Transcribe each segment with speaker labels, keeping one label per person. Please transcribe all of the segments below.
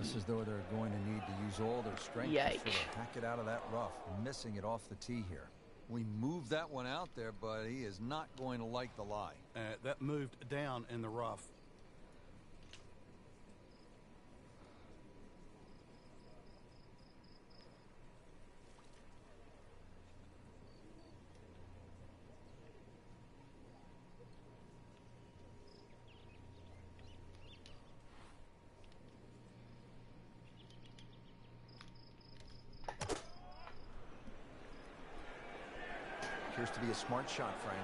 Speaker 1: Looks as though they're going to need to use all their strength to sort of hack it out of that rough, missing it off the tee here. We moved that one out there, but he is not going to like the lie.
Speaker 2: That moved down in the rough.
Speaker 1: Appears to be a smart shot, Frank.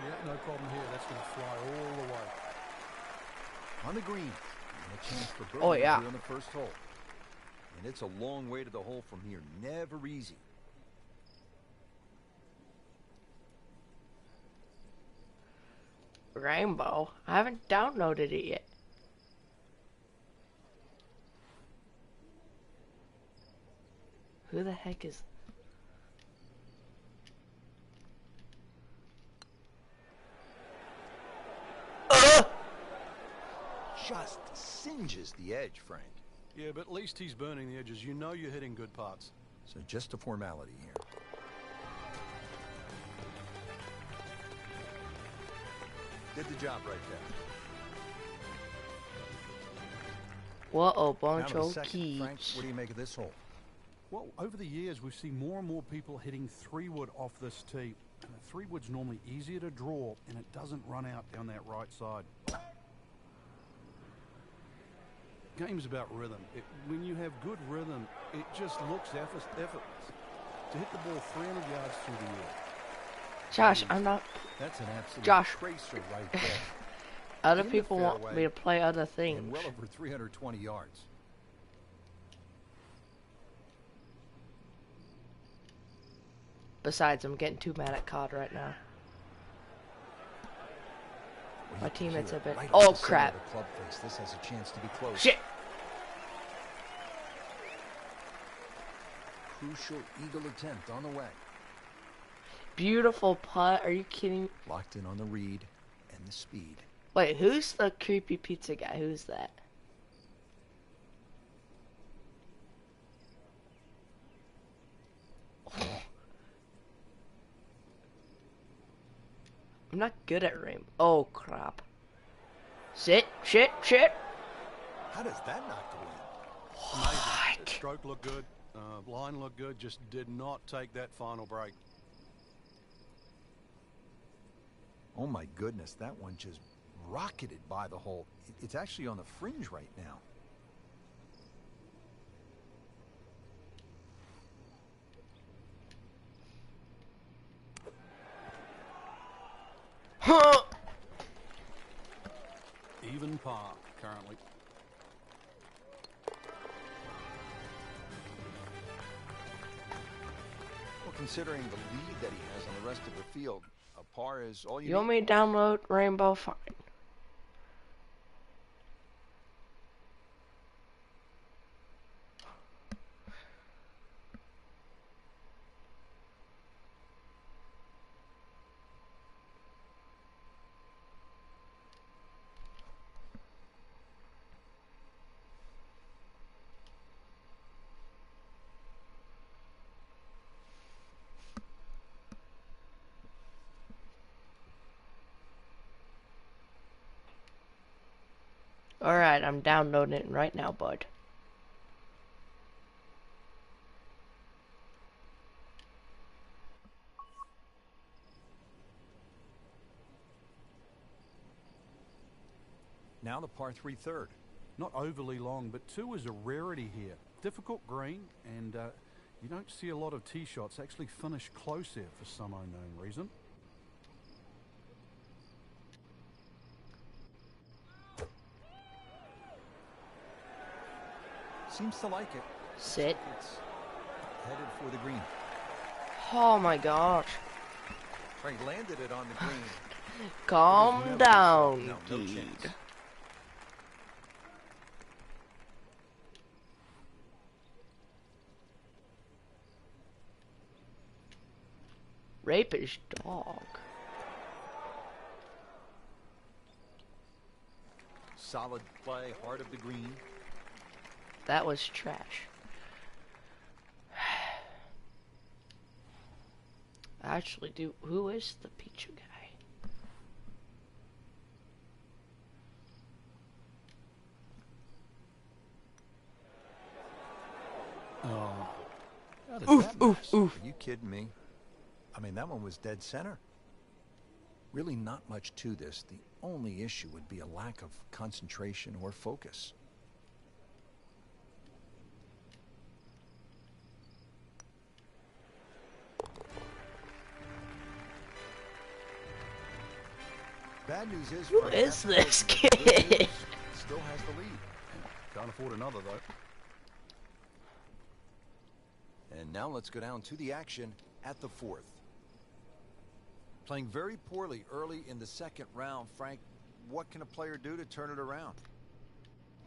Speaker 2: Yeah, no problem here. That's going to fly all the way.
Speaker 1: On the green. And a chance for birdie here on the first hole. And it's a long way to the hole from here. Never easy.
Speaker 3: Rainbow? I haven't downloaded it yet. Who the heck is...
Speaker 1: Just singes the edge, Frank.
Speaker 2: Yeah, but at least he's burning the edges. You know you're hitting good putts.
Speaker 1: So just a formality here. Did the job right there.
Speaker 3: What a bunch of keys.
Speaker 1: Frank, what do you make of this hole?
Speaker 2: Well, over the years, we've seen more and more people hitting 3-wood off this tee. And the 3-wood's normally easier to draw, and it doesn't run out down that right side. Game's about rhythm. When you have good rhythm, it just looks effortless. To hit the ball 300 yards through the air.
Speaker 3: Josh, I'm not...
Speaker 1: That's an absolute
Speaker 3: Josh.
Speaker 1: tracer right there.
Speaker 3: Other people want me to play other things.
Speaker 1: And well over 320 yards.
Speaker 3: Besides, I'm getting too mad at COD right now.
Speaker 1: Well,
Speaker 3: my teammates have been...
Speaker 1: Right
Speaker 3: oh, crap.
Speaker 1: Club face. This has a chance to be close.
Speaker 3: Shit.
Speaker 1: Crucial eagle attempt on the way.
Speaker 3: Beautiful putt. Are you kidding?
Speaker 1: Locked in on the read and the speed.
Speaker 3: Wait, who's the creepy pizza guy? Who's that? I'm not good at rain. Oh, crap. Shit.
Speaker 1: How does that knock the wind?
Speaker 3: What?
Speaker 2: Stroke looked good. Line looked good. Just did not take that final break.
Speaker 1: Oh my goodness, that one just rocketed by the hole. It's actually on the fringe right now.
Speaker 3: Huh.
Speaker 2: Even par currently.
Speaker 1: Well, considering the lead that he has on the rest of the field, a par is all you
Speaker 3: You want me to download Rainbow? Fine. Alright, I'm downloading it right now, bud.
Speaker 1: Now the par 3 third.
Speaker 2: Not overly long, but 2 is a rarity here. Difficult green, and you don't see a lot of tee shots actually finish close here for some unknown reason.
Speaker 1: Seems to like it.
Speaker 3: Sit.
Speaker 1: It's headed for the green.
Speaker 3: Oh my gosh.
Speaker 1: Frank landed it on the green.
Speaker 3: Calm down,
Speaker 1: no
Speaker 3: dude.
Speaker 1: chance.
Speaker 3: Rapish dog.
Speaker 1: Solid play, heart of the green.
Speaker 3: That was trash. Actually, who is the pizza guy?
Speaker 1: Oh.
Speaker 3: Oof.
Speaker 1: Are you kidding me? I mean, that one was dead center. Really not much to this. The only issue would be a lack of concentration or focus. Bad news is,
Speaker 3: who is this kid?
Speaker 1: Still has the lead.
Speaker 2: Can't afford another, though.
Speaker 1: And now let's go down to the action at the fourth. Playing very poorly early in the second round, Frank. What can a player do to turn it around?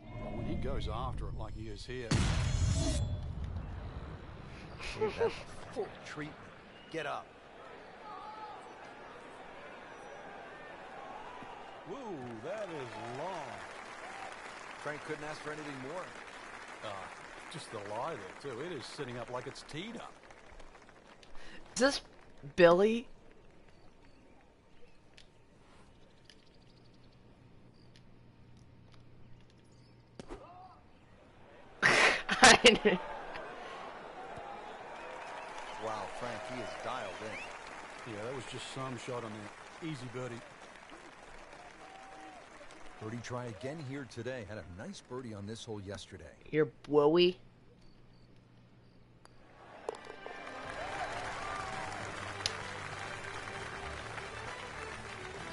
Speaker 2: Well, when he goes after it like he is here.
Speaker 1: Gave that full treatment. Get up.
Speaker 2: Whoa, that is long.
Speaker 1: Frank couldn't ask for anything more.
Speaker 2: Just the lie there, too. It is sitting up like it's teed up.
Speaker 3: Is this Billy?
Speaker 1: Wow, Frank, he is dialed in.
Speaker 2: Yeah, that was just some shot on the easy birdie.
Speaker 1: Birdie try again here today. Had a nice birdie on this hole yesterday.
Speaker 3: You're woey.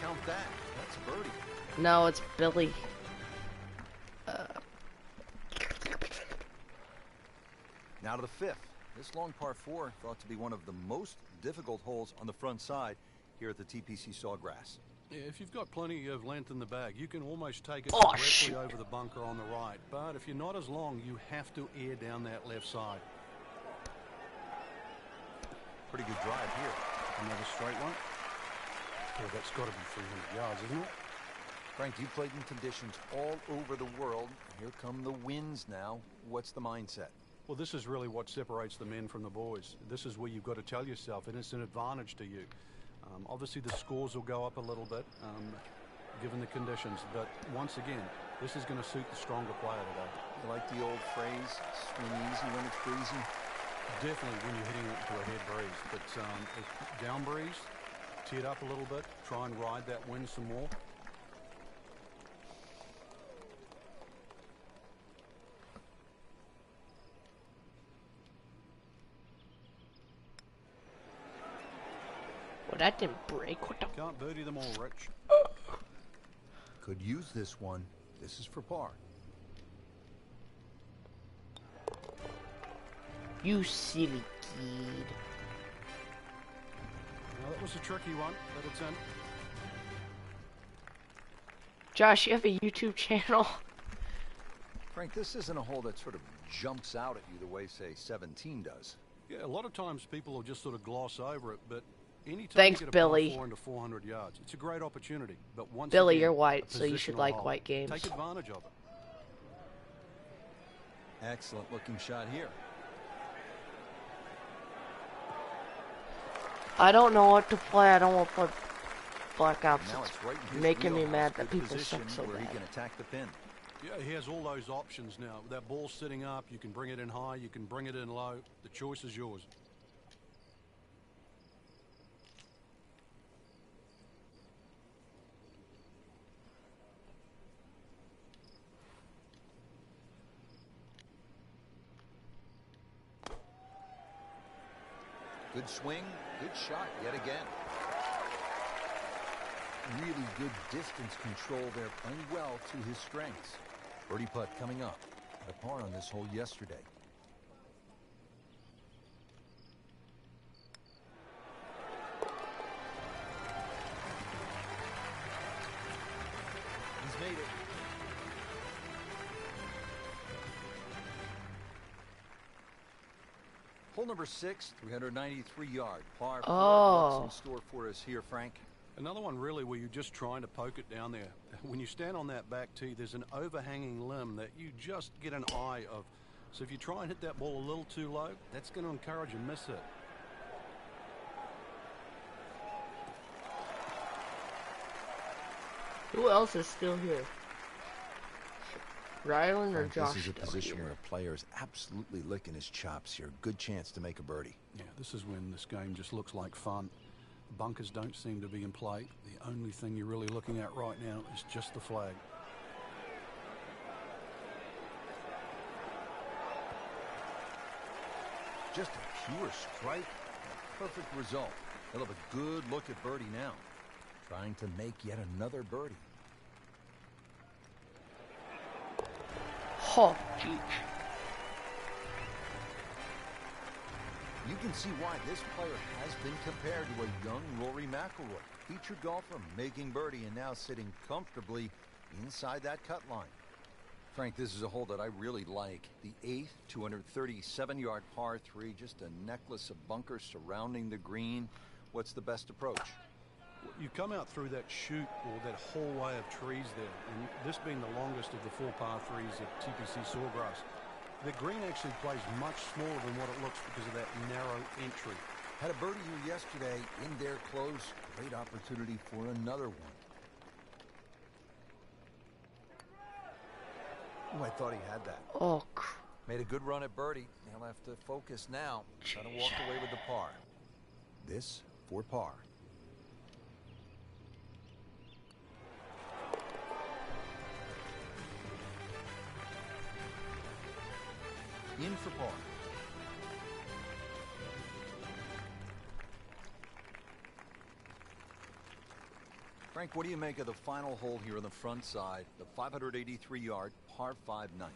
Speaker 1: Count that. That's a birdie.
Speaker 3: No, it's Billy.
Speaker 1: Now to the fifth. This long par 4 thought to be one of the most difficult holes on the front side here at the TPC Sawgrass.
Speaker 2: Yeah, if you've got plenty of length in the bag, you can almost take it
Speaker 3: Oh,
Speaker 2: directly
Speaker 3: shoot.
Speaker 2: over the bunker on the right. But if you're not as long, you have to air down that left side.
Speaker 1: Pretty good drive here.
Speaker 2: Another straight one. Yeah, that's got to be 300 yards, isn't it?
Speaker 1: Frank, you played in conditions all over the world. Here come the winds now. What's the mindset?
Speaker 2: Well, this is really what separates the men from the boys. This is where you've got to tell yourself it's an advantage to you. Obviously, the scores will go up a little bit, given the conditions. But once again, this is going to suit the stronger player today.
Speaker 1: You like the old phrase, swing easy when it's breezy?
Speaker 2: Definitely when you're hitting it to a head breeze. But down breeze, tee it up a little bit, try and ride that wind some more.
Speaker 3: Well, that didn't break. What the?
Speaker 2: Can't birdie them all, Rich.
Speaker 1: Could use this one. This is for par.
Speaker 3: You silly kid.
Speaker 2: Well, that was a tricky one, but it's in.
Speaker 3: Josh, you have a YouTube channel?
Speaker 1: Frank, this isn't a hole that sort of jumps out at you the way, say, 17 does.
Speaker 2: Yeah, a lot of times people will just sort of gloss over it, but anytime
Speaker 3: Thanks,
Speaker 2: you get a
Speaker 3: Billy.
Speaker 2: par 4 into 400 yards, it's a great opportunity. But once
Speaker 3: Billy,
Speaker 2: again,
Speaker 3: you're
Speaker 2: a
Speaker 3: white, so you should
Speaker 2: positional
Speaker 3: like
Speaker 2: hole.
Speaker 3: white games.
Speaker 2: Take advantage of it.
Speaker 1: Excellent looking shot here.
Speaker 3: I don't know what to play. I don't want to play Black Ops.
Speaker 1: Now
Speaker 3: It's
Speaker 1: it's right in his
Speaker 3: making me
Speaker 1: wheelhouse.
Speaker 3: mad that
Speaker 1: Good
Speaker 3: people
Speaker 1: position
Speaker 3: suck so
Speaker 1: where
Speaker 3: bad.
Speaker 1: he can attack the pin.
Speaker 2: Yeah, he has all those options now. That ball's sitting up, you can bring it in high, you can bring it in low. The choice is yours.
Speaker 1: Good swing, good shot yet again. Really good distance control there, playing well to his strengths. Birdie putt coming up. Had a par on this hole yesterday. He's made it. Hole number 6, 393 yard par 4.
Speaker 3: Oh.
Speaker 1: What's in store for us here, Frank?
Speaker 2: Another one really where you're just trying to poke it down there. When you stand on that back tee, there's an overhanging limb that you just get an eye of So if you try and hit that ball a little too low, that's going to encourage a miss hit.
Speaker 3: Who else is still here? Rylan or Josh?
Speaker 1: This is a position where a player is absolutely licking his chops here. Good chance to make a birdie.
Speaker 2: Yeah, this is when this game just looks like fun. Bunkers don't seem to be in play. The only thing you're really looking at right now is just the flag.
Speaker 1: Just a pure strike. A perfect result. He'll have a good look at birdie now. Trying to make yet another birdie.
Speaker 3: Oh, geez.
Speaker 1: You can see why this player has been compared to a young Rory McIlroy. Featured golfer making birdie and now sitting comfortably inside that cut line. Frank, this is a hole that I really like. The 8th, 237-yard par 3, just a necklace of bunkers surrounding the green. What's the best approach?
Speaker 2: You come out through that chute or that hallway of trees there, and this being the longest of the 4 par 3s at TPC Sawgrass. The green actually plays much smaller than what it looks because of that narrow entry.
Speaker 1: Had a birdie here yesterday in there close. Great opportunity for another one. Oh, I thought he had that.
Speaker 3: Oh,
Speaker 1: made a good run at birdie. He'll have to focus now. Try to walk away with the par. This for par. In for par. Frank, what do you make of the final hole here on the front side, the 583-yard par 5 9?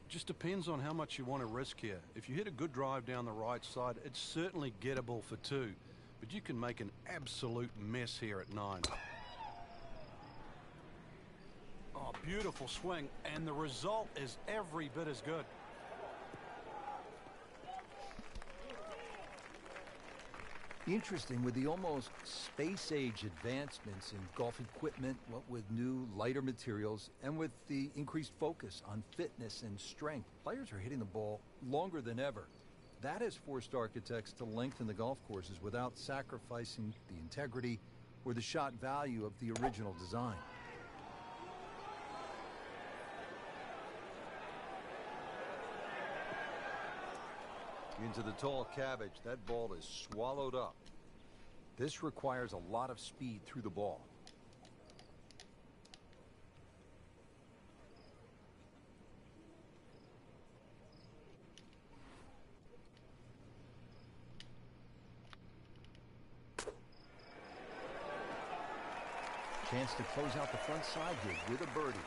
Speaker 2: Just depends on how much you want to risk here. If you hit a good drive down the right side, it's certainly gettable for 2, but you can make an absolute mess here at 9. Oh, beautiful swing, and the result is every bit as good.
Speaker 1: Interesting, with the almost space-age advancements in golf equipment, what with new, lighter materials, and with the increased focus on fitness and strength, players are hitting the ball longer than ever. That has forced architects to lengthen the golf courses without sacrificing the integrity or the shot value of the original design. Into the tall cabbage. That ball is swallowed up. This requires a lot of speed through the ball. Chance to close out the front side here with a birdie.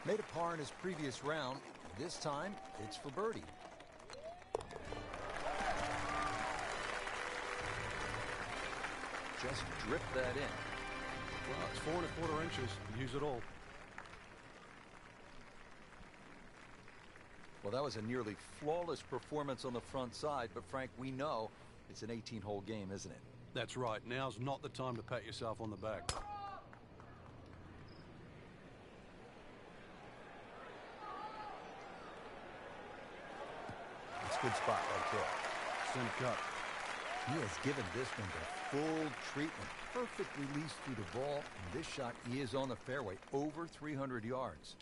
Speaker 1: Made a par in his previous round. This time, it's for birdie. Just drip that in.
Speaker 2: Well, it's 4 1/4 inches. Use it all.
Speaker 1: Well, that was a nearly flawless performance on the front side, but Frank, we know it's an 18-hole game, isn't it?
Speaker 2: That's right. Now's not the time to pat yourself on the back.
Speaker 1: It's a good spot right there.
Speaker 2: Center cut.
Speaker 1: He has given this one the full treatment. Perfect release through the ball. And this shot is on the fairway, over 300 yards.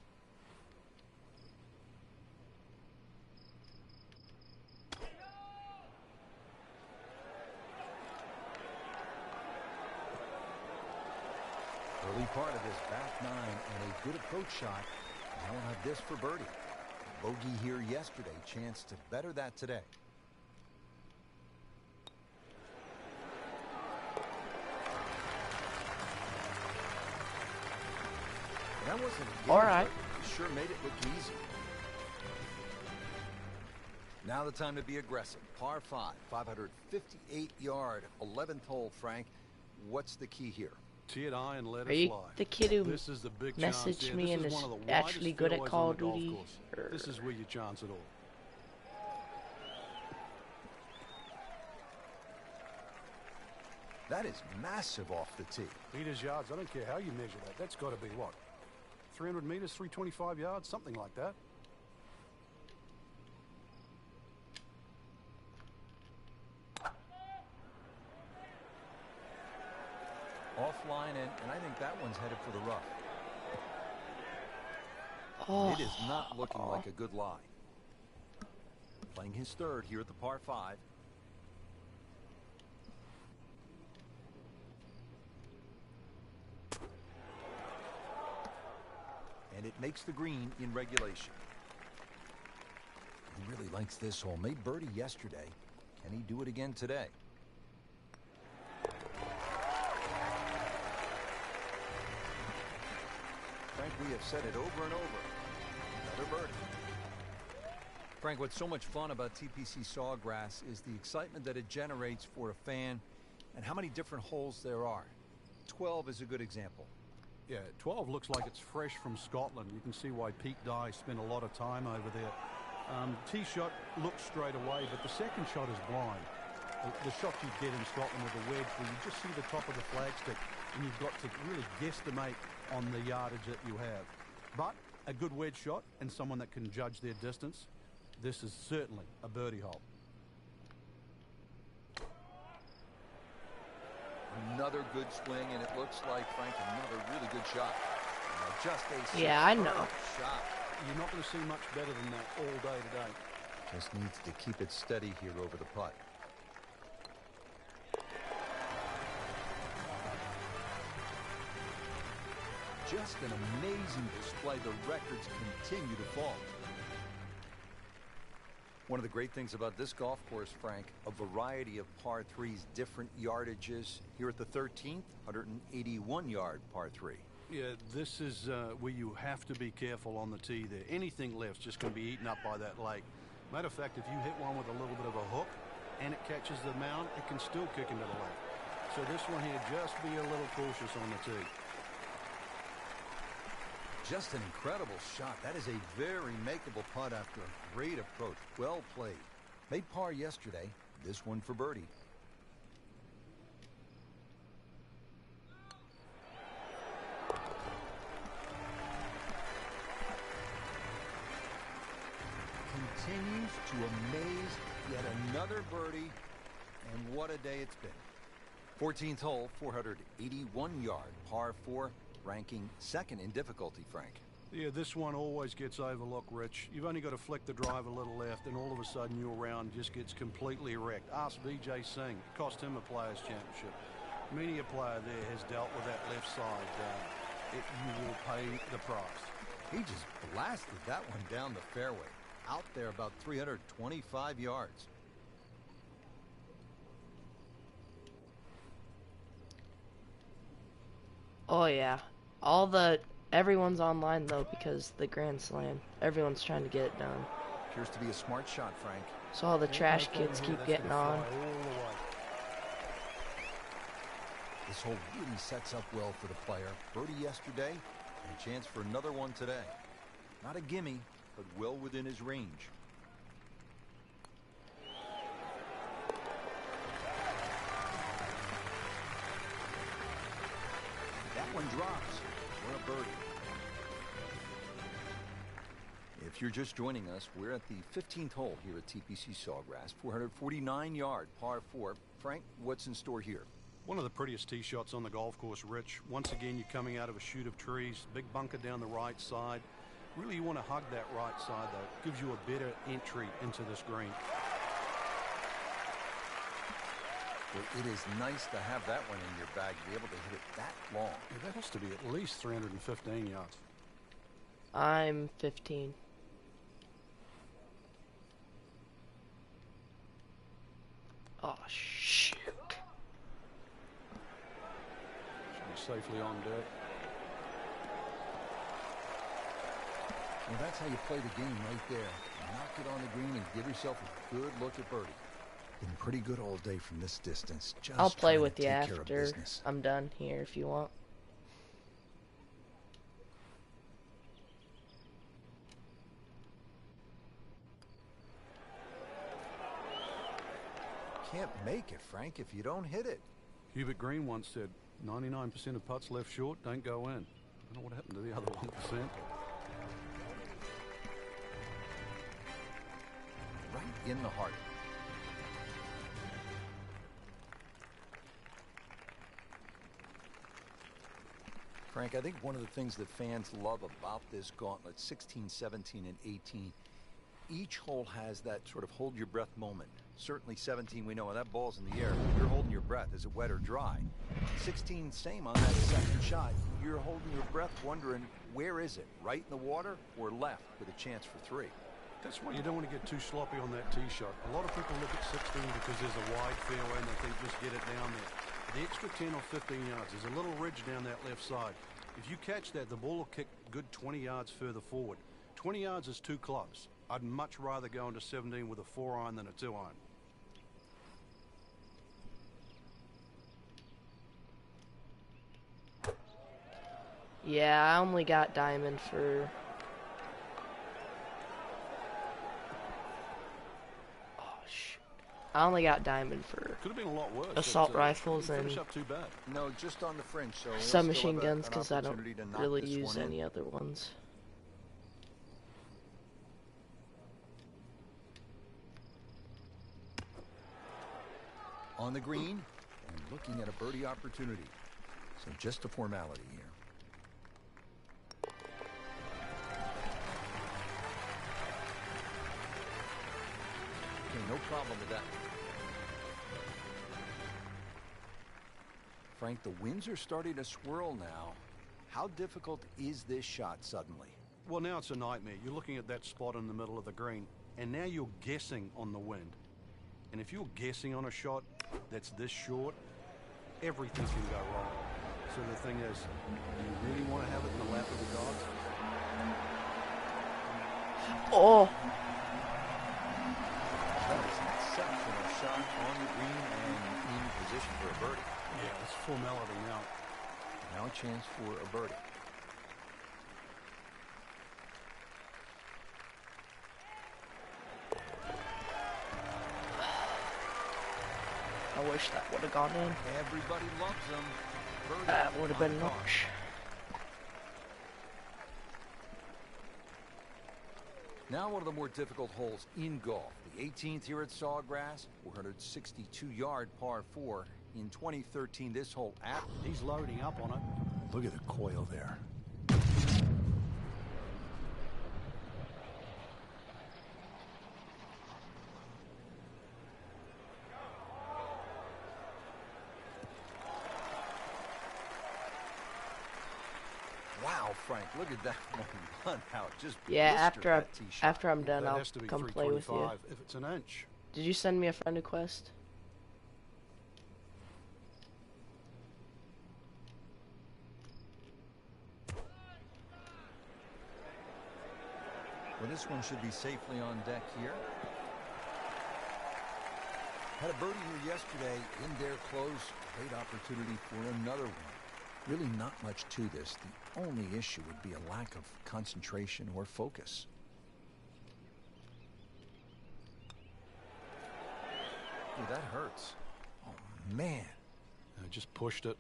Speaker 1: Early part of this back 9 and a good approach shot. Now we'll have this for birdie. Bogey here yesterday. Chance to better that today. That wasn't a game,
Speaker 3: all right.
Speaker 1: but sure made it look easy. Now the time to be aggressive. Par 5, 558-yard, 11th hole, Frank. What's the key here?
Speaker 2: Tee it high and let
Speaker 3: Are
Speaker 2: it
Speaker 3: you
Speaker 2: fly.
Speaker 3: the kid who
Speaker 2: This is the big
Speaker 3: messaged
Speaker 2: chance.
Speaker 3: me and
Speaker 2: This
Speaker 3: is
Speaker 2: one of the
Speaker 3: actually
Speaker 2: widest
Speaker 3: good at
Speaker 2: fairways
Speaker 3: Call
Speaker 2: on
Speaker 3: of
Speaker 2: the golf
Speaker 3: Duty?
Speaker 2: course. This is where you chance it all.
Speaker 1: That is massive off the tee.
Speaker 2: Meters, yards, I don't care how you measure that. That's got to be what? 300 meters, 325 yards, something like that.
Speaker 1: line, and I think that one's headed for the rough.
Speaker 3: Oh.
Speaker 1: It is not looking like a good lie. Playing his third here at the par 5. And it makes the green in regulation. He really likes this hole. Made birdie yesterday. Can he do it again today? Frank, we have said it over and over. Another birdie. Frank, what's so much fun about TPC Sawgrass is the excitement that it generates for a fan and how many different holes there are. 12 is a good example.
Speaker 2: Yeah, 12 looks like it's fresh from Scotland. You can see why Pete Dye spent a lot of time over there. Tee shot looks straight away, but the second shot is blind. The shot you get in Scotland with a wedge where you just see the top of the flagstick and you've got to really guesstimate on the yardage that you have. But a good wedge shot and someone that can judge their distance, this is certainly a birdie hole.
Speaker 1: Another good swing, and it looks like, Frank, another really good shot. Just a
Speaker 3: Yeah, I know.
Speaker 1: shot.
Speaker 2: You're not going to see much better than that all day today.
Speaker 1: Just needs to keep it steady here over the putt. Just an amazing display. The records continue to fall. One of the great things about this golf course, Frank, a variety of par 3s, different yardages. Here at the 13th, 181-yard par 3.
Speaker 2: Yeah, this is where you have to be careful on the tee there. Anything left's just going to be eaten up by that lake. Matter of fact, if you hit one with a little bit of a hook and it catches the mound, it can still kick into the lake. So this one here, just be a little cautious on the tee.
Speaker 1: Just an incredible shot. That is a very makeable putt after a great approach. Well played. Made par yesterday. This one for birdie. Continues to amaze. Yet another birdie. And what a day it's been. 14th hole, 481-yard par 4. Ranking second in difficulty, Frank.
Speaker 2: Yeah, this one always gets overlooked, Rich. You've only got to flick the drive a little left, and all of a sudden your round just gets completely wrecked. Ask Vijay Singh. It cost him a Players' Championship. Many a player there has dealt with that left side. You will pay the price.
Speaker 1: He just blasted that one down the fairway. Out there about 325 yards.
Speaker 3: Oh yeah. Everyone's online though because the Grand Slam. Everyone's trying to get it done.
Speaker 1: Appears to be a smart shot, Frank.
Speaker 3: So all the trash kids keep getting on.
Speaker 1: This hole really sets up well for the player. Birdie yesterday, and a chance for another one today. Not a gimme, but well within his range. That one drops. What a birdie. If you're just joining us, we're at the 15th hole here at TPC Sawgrass, 449-yard par 4. Frank, what's in store here?
Speaker 2: One of the prettiest tee shots on the golf course, Rich. Once again, you're coming out of a chute of trees, big bunker down the right side. Really, you want to hug that right side, though. It gives you a better entry into this green.
Speaker 1: Well, it is nice to have that one in your bag, to be able to hit it that long.
Speaker 2: Yeah, that has to be at least 315 yards.
Speaker 3: I'm 15. Oh, shoot.
Speaker 2: Should be safely on deck.
Speaker 1: Well, that's how you play the game right there. Knock it on the green and give yourself a good look at birdie. Been pretty good all day from this distance. Just
Speaker 3: I'll play
Speaker 1: trying to
Speaker 3: with you
Speaker 1: take care of
Speaker 3: after
Speaker 1: business.
Speaker 3: I'm done here if you want.
Speaker 1: Can't make it, Frank, if you don't hit it.
Speaker 2: Hubert Green once said, 99% of putts left short don't go in. I don't know what happened to the other 1%.
Speaker 1: Right in the heart. Frank, I think one of the things that fans love about this gauntlet, 16, 17, and 18, each hole has that sort of hold your breath moment. Certainly 17, we know when that ball's in the air, you're holding your breath. Is it wet or dry? 16, same on that second shot. You're holding your breath wondering, where is it? Right in the water or left with a chance for 3?
Speaker 2: That's why you don't want to get too sloppy on that tee shot. A lot of people look at 16 because there's a wide fairway and they think just get it down there. The extra 10 or 15 yards, there's a little ridge down that left side. If you catch that, the ball will kick good 20 yards further forward. 20 yards is too close. I'd much rather go into 17 with a 4-iron than a 2-iron.
Speaker 3: Yeah, I only got diamond for... Oh, shoot. I only got diamond for
Speaker 2: Could have been a lot worse.
Speaker 3: assault rifles and
Speaker 2: finish up too bad.
Speaker 1: No, just on the fringe. So
Speaker 3: submachine guns, because I don't really use any other ones.
Speaker 1: On the green and looking at a birdie opportunity. So just a formality here. Okay, no problem with that. Frank, the winds are starting to swirl now. How difficult is this shot suddenly?
Speaker 2: Well, now it's a nightmare. You're looking at that spot in the middle of the green, and now you're guessing on the wind. And if you're guessing on a shot that's this short, everything can go wrong. So the thing is, do you really want to have it in the lap of the gods?
Speaker 3: Oh!
Speaker 1: That is an exceptional shot on the green and in position for a birdie.
Speaker 2: Yeah, it's formality now.
Speaker 1: Now a chance for a birdie.
Speaker 3: I wish that would have gone in.
Speaker 1: Everybody loves them. Birdie
Speaker 3: That would have been
Speaker 1: on the
Speaker 3: notch.
Speaker 1: Now one of the more difficult holes in golf. The 18th here at Sawgrass, 462-yard par 4. In 2013, this hole at...
Speaker 2: He's loading up on it.
Speaker 1: Look at the coil there. Wow, Frank, look at that one out. Just
Speaker 3: Yeah,
Speaker 1: blistered that tee shot.
Speaker 3: after I'm done,
Speaker 2: That
Speaker 3: I'll
Speaker 2: has to be
Speaker 3: come play with you.
Speaker 2: 325 if it's an inch.
Speaker 3: Did you send me a friend request?
Speaker 1: Well, this one should be safely on deck here. Had a birdie here yesterday in their close. Great opportunity for another one. Really not much to this. The only issue would be a lack of concentration or focus. Ooh, that hurts. Oh, man.
Speaker 2: I just pushed it.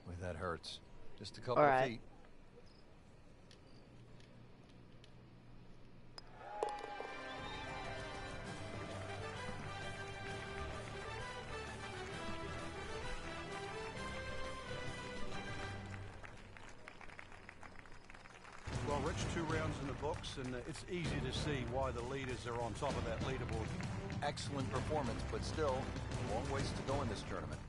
Speaker 1: Boy, that hurts. Just a couple
Speaker 3: All
Speaker 1: of
Speaker 3: right.
Speaker 1: feet.
Speaker 2: Well, Rich, 2 rounds in the books, and it's easy to see why the leaders are on top of that leaderboard.
Speaker 1: Excellent performance, but still, a long ways to go in this tournament.